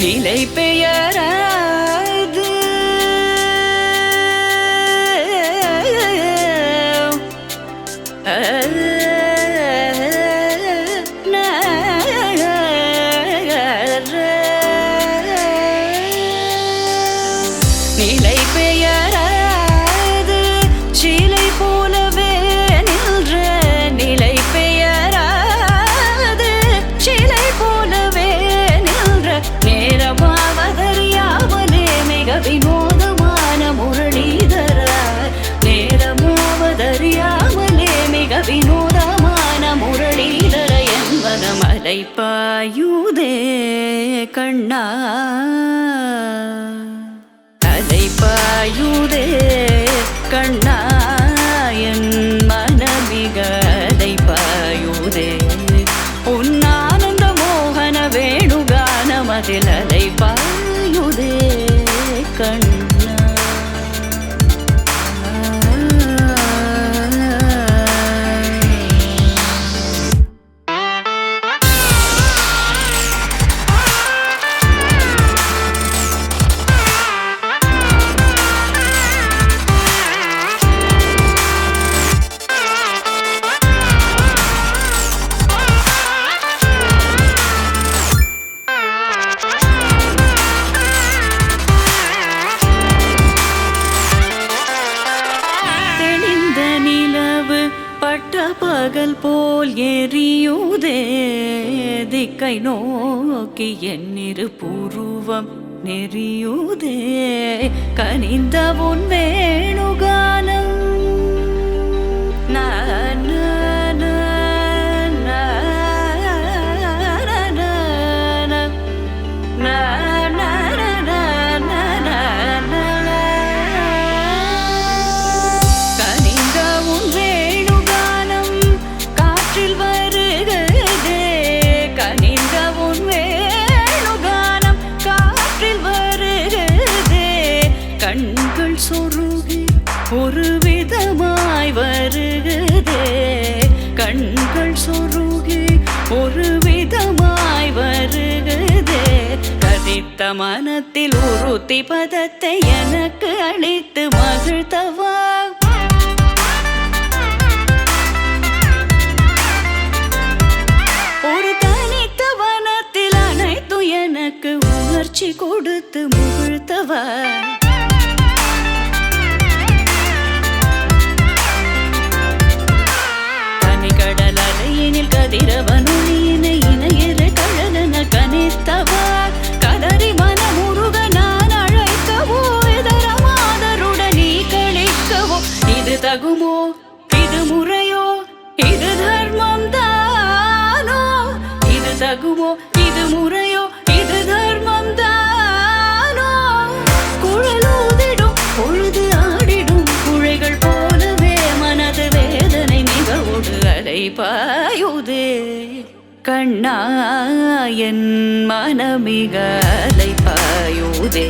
நிலை பெயராது நிலை பெயராது சிலை போலவே நின்ற நிலை பெயராது சிலை போலவே நின்ற நேரமாவதறியாமலே மிக வினோதமான முரளிதர நேரமாவதறியாமலே மிக வினோதமான முரளிதர என்பத மலைப்பாயுதே கண்ணா அலைப்பாயுதே கண்ணா என் மனமிக அலைப்பாயுதே உன் ஆனந்த மோகன வேணுகானமதில் அலைப்பாயுதே கண்ணா பகல் போல் எரியுதே திக்கை நோக்கி என்னிரு புருவம் நெறியுதே கனிந்த உன் வேணுகானம் கண்கள் சொருகி ஒரு விதமாய் வருகுதே கண்கள் சொருகி ஒரு விதமாய் வருகுதே கதித்த மனத்தில் உறுத்தி பதத்தை எனக்கு அளித்து மகிழ்த்தவா ஒரு தனித்த வனத்தில் அனைத்து எனக்கு உணர்ச்சி கொடுத்து முகிழ்த்தவா கதிரவனொளியினை இணையரை கழலன கனித்தவா கதறி மனமுருக நான் அழைக்கவோ இதரமாதருடன் நீ கழிக்கவோ இது தகுமோ இது முறையோ இது தர்மம் தானோ இது தகுமோ இது முறையோ இது தர்மம் தானோ குழலூதிடும் பொழுது ஆடிடும் குழைகள் போலவே மனது வேதனை மிகவோடு அலைபாயுதே கண்ணா என் மனமிக அலைபாயுதே